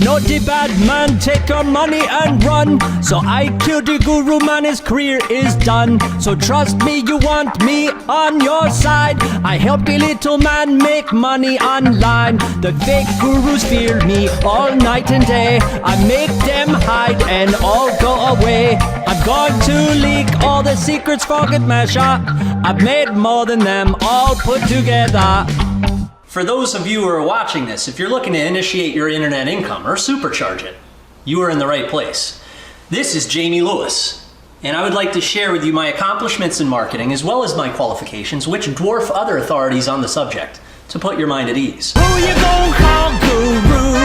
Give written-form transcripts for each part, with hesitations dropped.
know the bad man take our money and run. So I killed the guru man, his career is done. So trust me, you want me on your side. I help the little man make money online. The fake gurus fear me all night and day. I make them hide and all go away. I'm going to leak all the secrets for Gitmesha. I've made more than them all put together. For those of you who are watching this, if you're looking to initiate your internet income or supercharge it, you are in the right place. This is Jamie Lewis, and I would like to share with you my accomplishments in marketing as well as my qualifications, which dwarf other authorities on the subject, to put your mind at ease. Who you gon' call guru?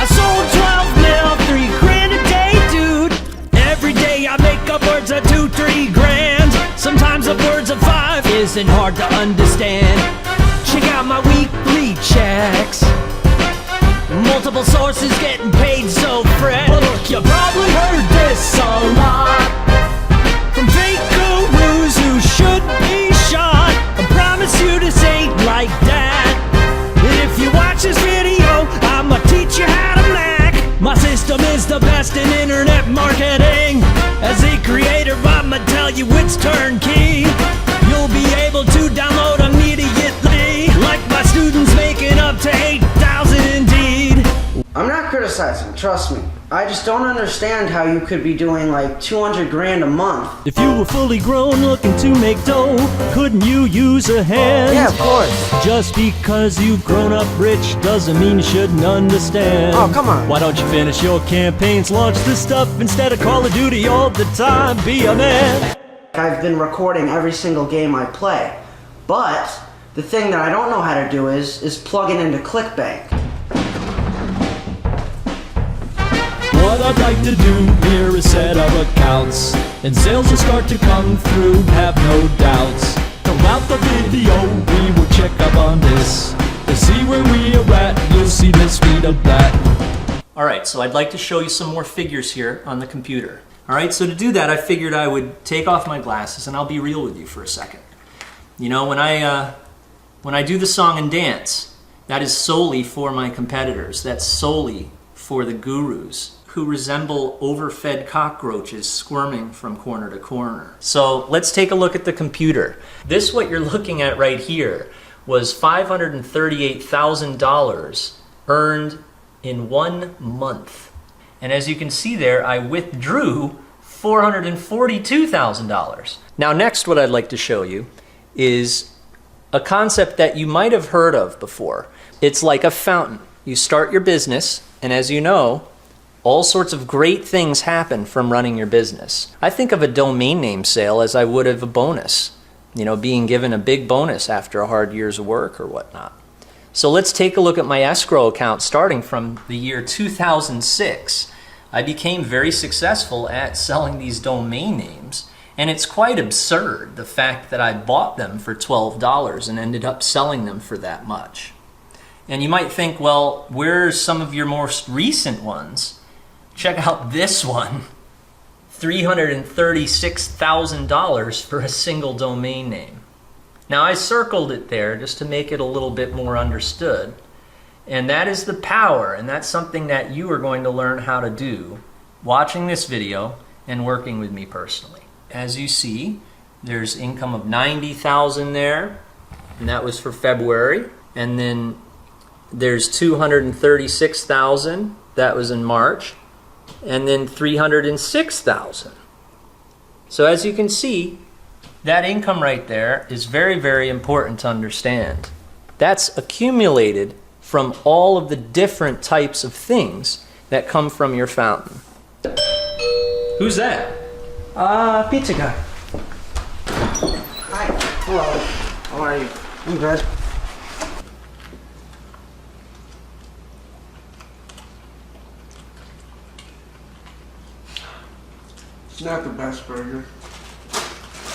I sold 12 mil, 3 grand a day, dude. Every day I make upwards of 2-3 grand. Sometimes upwards of 5 isn't hard to understand. Check out my weekly checks. Multiple sources getting paid so fresh. But look, you probably heard this a lot from fake gurus who should be shot. I promise you this ain't like that. And if you watch this video, I'ma teach you how to Mac. My system is the best in internet marketing. As a creator, I'ma tell you it's turnkey. You'll be able to download immediately, like my students making up to 8,000 indeed. I'm not criticizing, trust me. I just don't understand how you could be doing like 200 grand a month. If you were fully grown looking to make dough, couldn't you use a hand? Yeah, of course. Just because you've grown up rich doesn't mean you shouldn't understand. Oh, come on. Why don't you finish your campaigns, launch this stuff instead of Call of Duty all the time? Be a man. I've been recording every single game I play. But the thing that I don't know how to do is plug it into ClickBank. What I'd like to do here is set up accounts, and sales will start to come through, have no doubts. Throughout the video we will check up on this to see where we are at. You'll see this speed of that. Alright, so I'd like to show you some more figures here on the computer. Alright, so to do that I figured I would take off my glasses and I'll be real with you for a second. You know, when I do the song and dance, that is solely for my competitors. That's solely for the gurus who resemble overfed cockroaches squirming from corner to corner. So let's take a look at the computer. This, what you're looking at right here, was $538,000 earned in 1 month. And as you can see there, I withdrew $442,000. Now next, what I'd like to show you is a concept that you might have heard of before. It's like a fountain. You start your business, and as you know, all sorts of great things happen from running your business. I think of a domain name sale as I would of a bonus. You know, being given a big bonus after a hard year's work or whatnot. So let's take a look at my escrow account starting from the year 2006. I became very successful at selling these domain names, and it's quite absurd the fact that I bought them for $12 and ended up selling them for that much. And you might think, well, where's some of your most recent ones? Check out this one, $336,000 for a single domain name. Now I circled it there just to make it a little bit more understood. And that is the power, and that's something that you are going to learn how to do watching this video and working with me personally. As you see, there's income of $90,000 there, and that was for February. And then there's $236,000, that was in March. And then $306,000. So as you can see, that income right there is very, very important to understand. That's accumulated from all of the different types of things that come from your fountain. Who's that? Pizza guy. Hi. Hello. How are you? I'm good. It's not the best burger.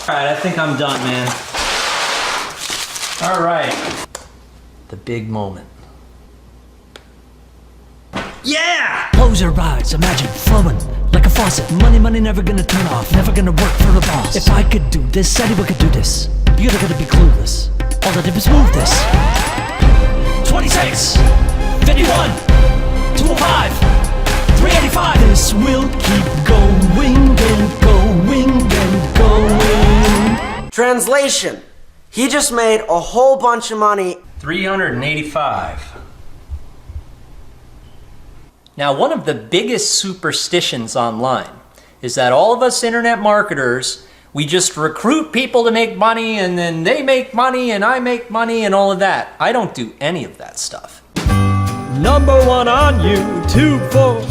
Alright, I think I'm done, man. Alright. The big moment. Yeah! Close your eyes, imagine flowing like a faucet. Money, money never gonna turn off, never gonna work for the boss. If I could do this, anyone could do this. You're gonna be clueless. All I did was move this. 26, 51, 205, 385. This will keep going and going and going. Translation. He just made a whole bunch of money. 385. Now, one of the biggest superstitions online is that all of us internet marketers, we just recruit people to make money and then they make money and I make money and all of that. I don't do any of that stuff. Number one on YouTube for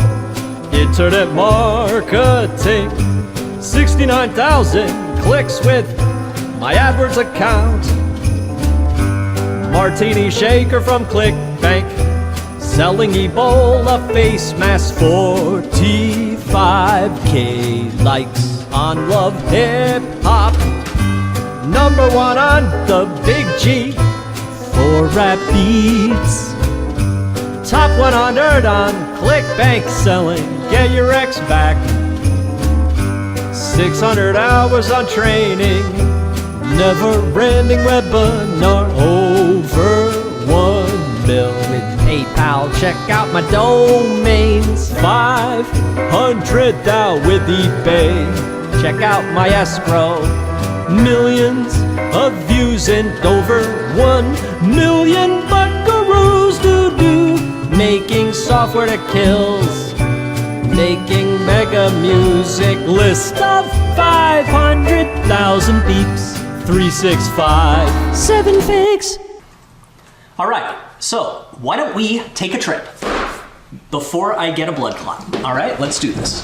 internet marketing. 69,000 clicks with my AdWords account. Martini shaker from ClickBank, selling Ebola face mask. 45K likes on Love Hip Hop. Number one on the Big G for rap beats. Top 100 on ClickBank, selling Get Your Ex Back. 600 hours on training, never-ending webinar. Over 1 mil with PayPal. Check out my domains. 500 thou with eBay. Check out my escrow. Millions of views and over 1 million buckaroos to do. Making software that kills. Making mega music. List of 500,000 beeps. 365. 7 figs. All right, so why don't we take a trip before I get a blood clot? All right, let's do this.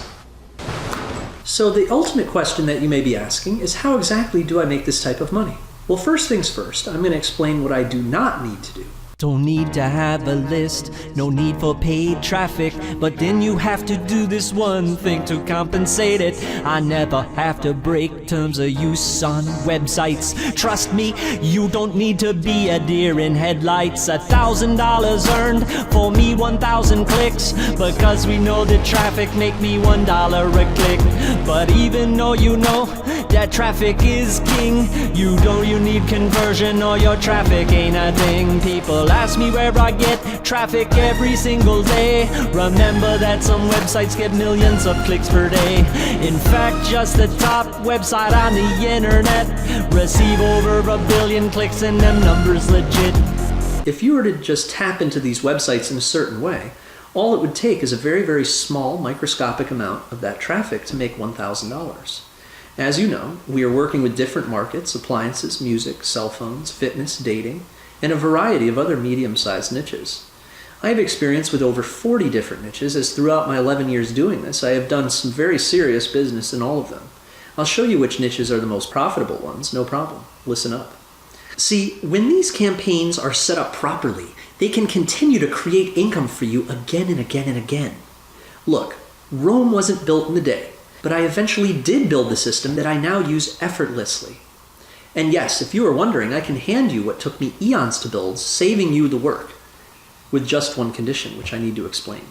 So the ultimate question that you may be asking is, how exactly do I make this type of money? Well, first things first, I'm going to explain what I do not need to do. Don't need to have a list, no need for paid traffic, but then you have to do this one thing to compensate it. I never have to break terms of use on websites. Trust me, you don't need to be a deer in headlights. $1,000 earned for me, 1,000 clicks, because we know that traffic make me $1 a click. But even though you know that traffic is king, you need conversion or your traffic ain't a thing. People ask me where I get traffic every single day. Remember that some websites get millions of clicks per day. In fact, just the top website on the internet receive over 1 billion clicks, and them numbers legit. If you were to just tap into these websites in a certain way, all it would take is a very, very small microscopic amount of that traffic to make $1,000. As you know, we are working with different markets: appliances, music, cell phones, fitness, dating, and a variety of other medium-sized niches. I have experience with over 40 different niches, as throughout my 11 years doing this, I have done some very serious business in all of them. I'll show you which niches are the most profitable ones, no problem. Listen up. See, when these campaigns are set up properly, they can continue to create income for you again and again and again. Look, Rome wasn't built in a day, but I eventually did build the system that I now use effortlessly. And yes, if you are wondering, I can hand you what took me eons to build, saving you the work, with just one condition, which I need to explain.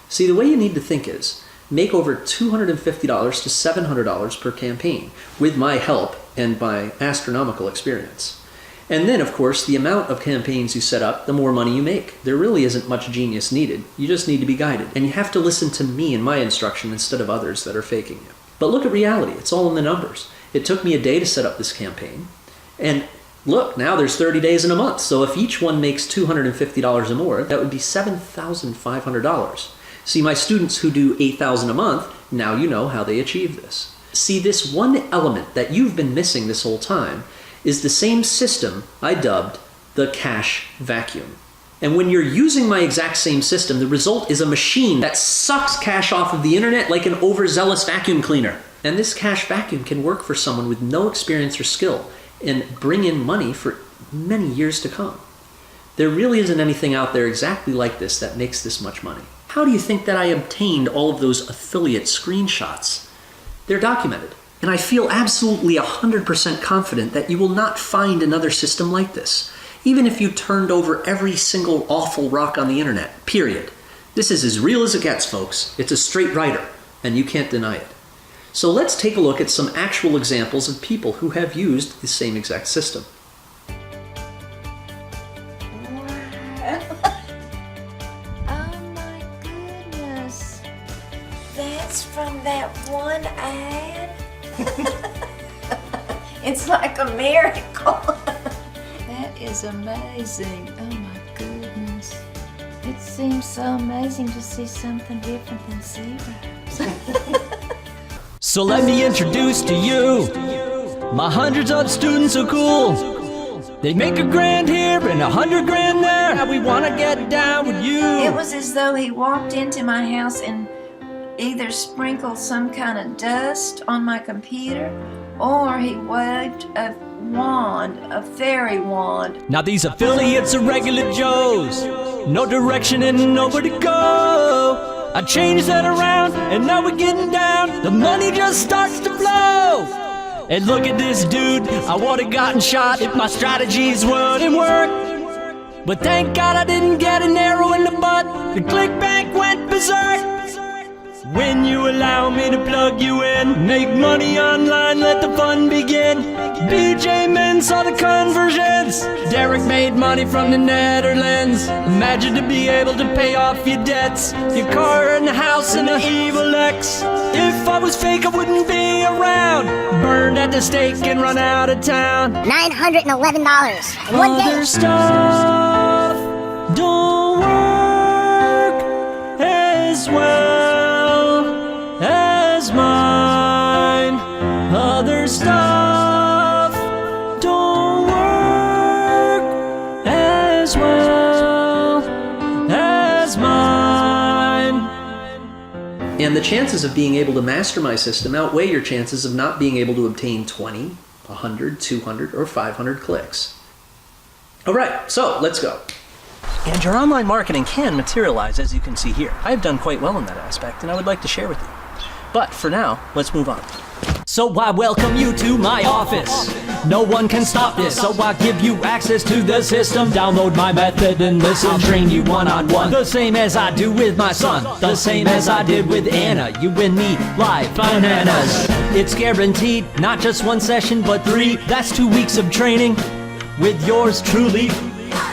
See, the way you need to think is, make over $250 to $700 per campaign, with my help and my astronomical experience. And then, of course, the amount of campaigns you set up, the more money you make. There really isn't much genius needed. You just need to be guided. And you have to listen to me and my instruction instead of others that are faking you. But look at reality. It's all in the numbers. It took me a day to set up this campaign. And look, now there's 30 days in a month. So if each one makes $250 or more, that would be $7,500. See, my students who do $8,000 a month, now you know how they achieve this. See, this one element that you've been missing this whole time is the same system I dubbed the cash vacuum. And when you're using my exact same system, the result is a machine that sucks cash off of the internet like an overzealous vacuum cleaner. And this cash vacuum can work for someone with no experience or skill and bring in money for many years to come. There really isn't anything out there exactly like this that makes this much money. How do you think that I obtained all of those affiliate screenshots? They're documented. And I feel absolutely 100% confident that you will not find another system like this, even if you turned over every single awful rock on the internet, period. This is as real as it gets, folks. It's a straight writer, and you can't deny it. So let's take a look at some actual examples of people who have used the same exact system. That's from that one ad. It's like a miracle. That is amazing. Oh my goodness. It seems so amazing to see something different than zeros. So let me introduce to you my hundreds of students so cool. They make $1,000 here and $100 there. Now we wanna get down with you. It was as though he walked into my house and either sprinkled some kind of dust on my computer, or he waved a wand, a fairy wand. Now these affiliates are regular Joes. No direction and nowhere to go. I changed that around and now we're getting down. The money just starts to flow. And look at this dude, I would've gotten shot if my strategies wouldn't work. But thank God I didn't get an arrow in the butt. The ClickBank went berserk. When you allow me to plug you in, make money online, let the fun begin. BJ Men saw the conversions. Derek made money from the Netherlands. Imagine to be able to pay off your debts, your car and the house and the evil ex. If I was fake, I wouldn't be around. Burned at the stake and run out of town. $911 in one day. Other stuff don't work as well as mine. Other stuff don't work as well as mine. And the chances of being able to master my system outweigh your chances of not being able to obtain 20, 100, 200, or 500 clicks. All right, so let's go. And your online marketing can materialize, as you can see here. I have done quite well in that aspect, and I would like to share with you. But for now, let's move on. So I welcome you to my office. No one can stop this, so I give you access to the system. Download my method and listen. I'll train you one-on-one, the same as I do with my son, the same as I did with Anna. You and me, live bananas. It's guaranteed, not just one session, but 3. That's 2 weeks of training with yours truly.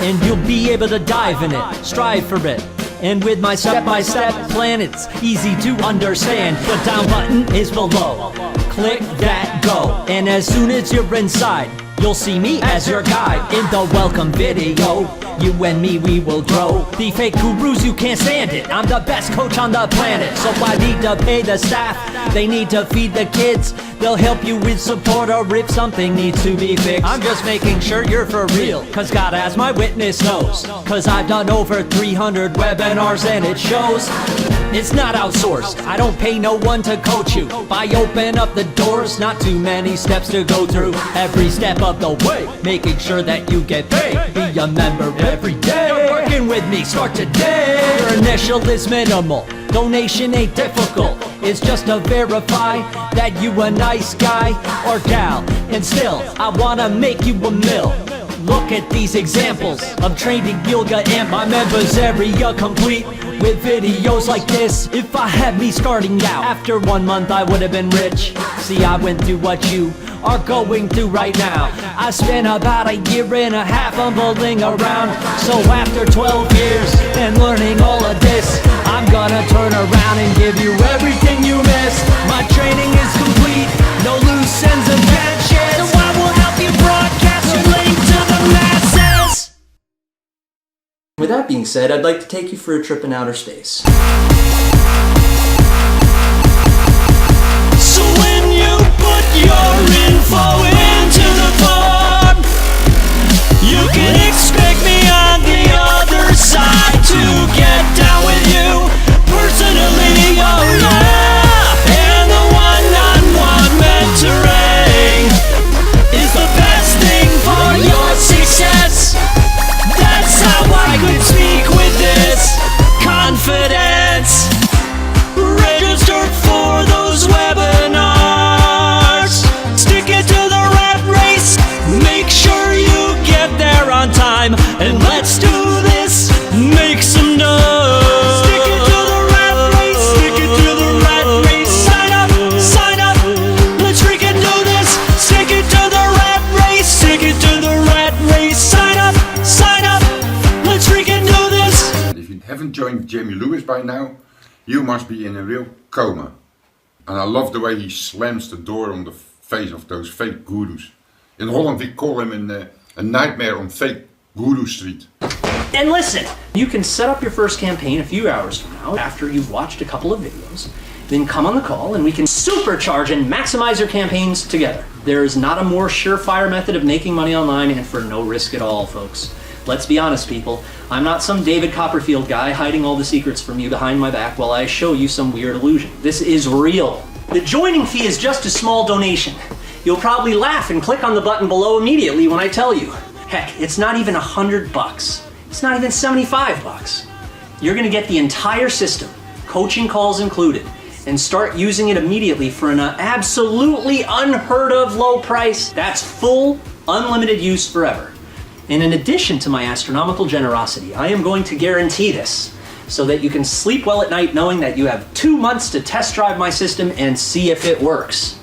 And you'll be able to dive in it, strive for it. And with my step-by-step plan, it's easy to understand. The down button is below. Click that go. And as soon as you're inside, you'll see me as your guide in the welcome video. You and me, we will grow. The fake gurus, you can't stand it. I'm the best coach on the planet. So I need to pay the staff. They need to feed the kids. They'll help you with support or if something needs to be fixed. I'm just making sure you're for real, cause God as my witness knows. Cause I've done over 300 webinars and it shows. It's not outsourced, I don't pay no one to coach you. I open up the doors, not too many steps to go through. Every step of the way, making sure that you get paid. Be a member every day. You're working with me, start today. Your initial is minimal, donation ain't difficult. It's just to verify that you a nice guy or gal. And still, I wanna make you a mill. Look at these examples of training yoga and my members area complete with videos like this. If I had me starting out, after 1 month I would have been rich. See, I went through what you are going through right now. I spent about 1.5 years fumbling around. So after 12 years and learning all of this, I'm gonna turn around and give you everything you missed. My training is complete, no loose ends and patches. So I will help you broadcast your link to the masses. With that being said, I'd like to take you for a trip in outer space. So when you put your info into the form, you can expect me on the other side to get down with you personally, oh yeah. And the one-on-one mentoring is the best thing for your success. That's how I could speak with this confidence. Register for those webinars. Stick it to the rat race. Make sure you get there on time. And let's do this. Make some noise. Stick it to the rat race. Stick it to the rat race. Sign up. Sign up. Let's freaking do this. Stick it to the rat race. Stick it to the rat race. Sign up. Sign up. Let's freaking do this. If you haven't joined Jamie Lewis by now, you must be in a real coma. And I love the way he slams the door on the face of those fake gurus. In Holland we call him a nightmare on fake Guru Street. And listen, you can set up your first campaign a few hours from now after you've watched a couple of videos. Then come on the call and we can supercharge and maximize your campaigns together. There is not a more surefire method of making money online and for no risk at all, folks. Let's be honest, people. I'm not some David Copperfield guy hiding all the secrets from you behind my back while I show you some weird illusion. This is real. The joining fee is just a small donation. You'll probably laugh and click on the button below immediately when I tell you. Heck, it's not even $100. It's not even $75. You're gonna get the entire system, coaching calls included, and start using it immediately for an absolutely unheard of low price. That's full, unlimited use forever. And in addition to my astronomical generosity, I am going to guarantee this so that you can sleep well at night knowing that you have 2 months to test drive my system and see if it works.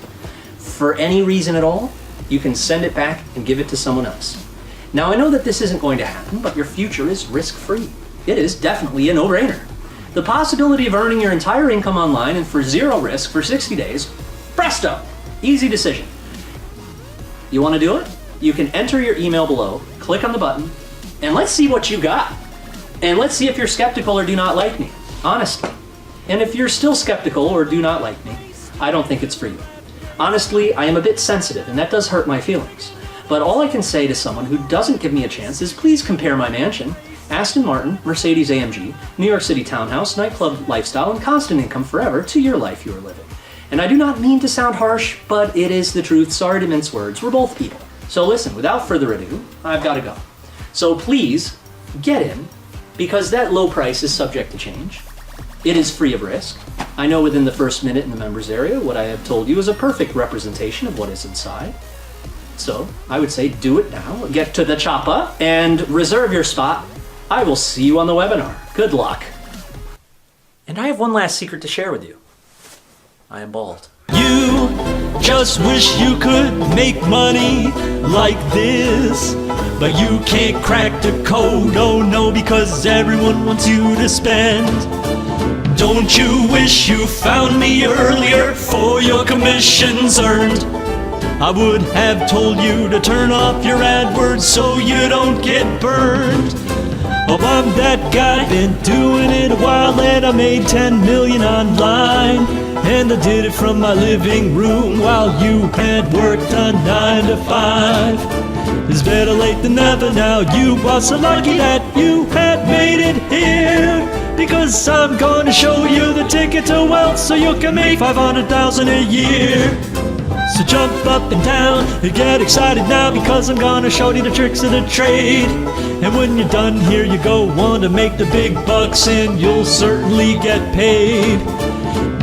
For any reason at all, you can send it back and give it to someone else. Now, I know that this isn't going to happen, but your future is risk-free. It is definitely a no-brainer. The possibility of earning your entire income online and for zero risk for 60 days, presto, easy decision. You want to do it? You can enter your email below, click on the button, and let's see what you got. And let's see if you're skeptical or do not like me, honestly. And if you're still skeptical or do not like me, I don't think it's for you. Honestly, I am a bit sensitive, and that does hurt my feelings. But all I can say to someone who doesn't give me a chance is please compare my mansion, Aston Martin, Mercedes AMG, New York City townhouse, nightclub lifestyle, and constant income forever to your life you are living. And I do not mean to sound harsh, but it is the truth. Sorry to mince words. We're both people. So listen, without further ado, I've got to go. So please, get in, because that low price is subject to change. It is free of risk. I know within the first minute in the members area, what I have told you is a perfect representation of what is inside. So I would say do it now, get to the chopper, and reserve your spot. I will see you on the webinar. Good luck. And I have one last secret to share with you. I am bald. You just wish you could make money like this, but you can't crack the code, oh no, because everyone wants you to spend. Don't you wish you found me earlier for your commissions earned? I would have told you to turn off your AdWords so you don't get burned. Oh, I'm that guy, been doing it a while, and I made 10 million online. And I did it from my living room while you had worked a 9 to 5. It's better late than never now. You are so lucky that you had made it here, because I'm gonna show you the ticket to wealth so you can make 500,000 a year. So jump up and down and get excited now, because I'm gonna show you the tricks of the trade. And when you're done, here you go, want to make the big bucks and you'll certainly get paid.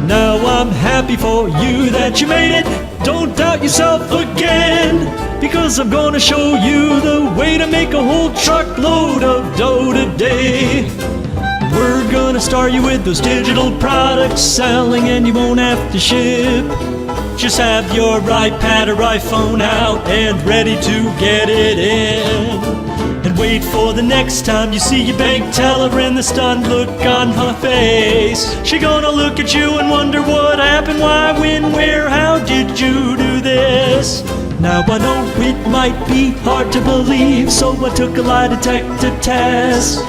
Now I'm happy for you that you made it. Don't doubt yourself again, because I'm gonna show you the way to make a whole truckload of dough today. We're gonna start you with those digital products selling, and you won't have to ship. Just have your iPad or iPhone out and ready to get it in. And wait for the next time you see your bank teller and the stunned look on her face. She gonna look at you and wonder what happened, why, when, where, how did you do this? Now I know it might be hard to believe, so I took a lie detector test.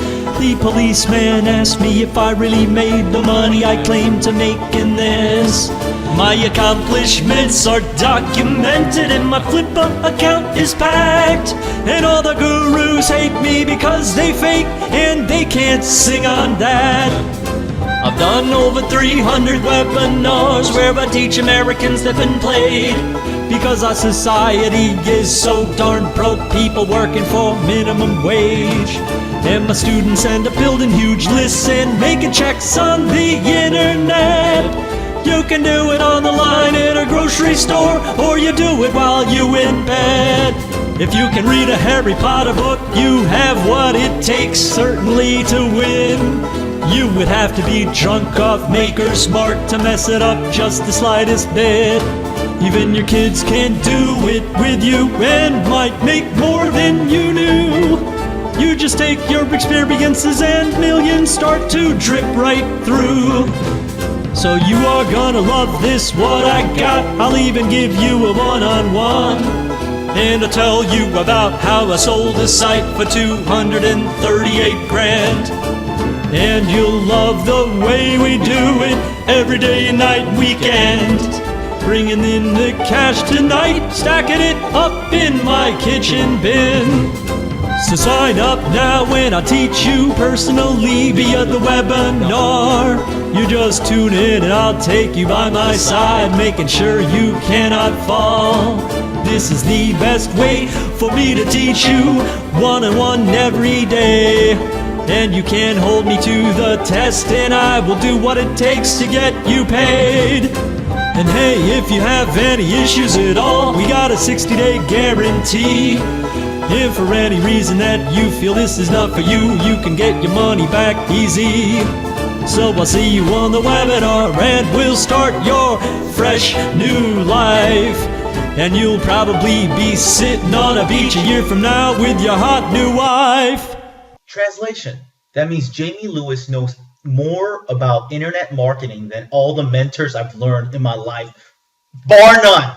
The policeman asked me if I really made the money I claimed to make in this. My accomplishments are documented and my Flippa account is packed. And all the gurus hate me because they fake and they can't sing on that. I've done over 300 webinars where I teach Americans that been played, because our society is so darn broke, people working for minimum wage. And my students end up building huge lists and making checks on the internet. You can do it on the line in a grocery store, or you do it while you in bed. If you can read a Harry Potter book, you have what it takes certainly to win. You would have to be drunk off Maker's Mark to mess it up just the slightest bit. Even your kids can do it with you and might make more than you knew. You just take your experiences and millions start to drip right through. So you are gonna love this, what I got. I'll even give you a one-on-one. And I'll tell you about how I sold a site for 238 grand. And you'll love the way we do it every day and night, weekend. Bringing in the cash tonight, stacking it up in my kitchen bin. So sign up now when I teach you personally via the webinar. You just tune in and I'll take you by my side, making sure you cannot fall. This is the best way for me to teach you one-on-one every day. And you can hold me to the test and I will do what it takes to get you paid. And hey, if you have any issues at all, we got a 60-day guarantee. If for any reason that you feel this is not for you, you can get your money back easy. So I'll see you on the webinar and we'll start your fresh new life. And you'll probably be sitting on a beach a year from now with your hot new wife. Translation. That means Jamie Lewis knows more about internet marketing than all the mentors I've learned in my life, bar none.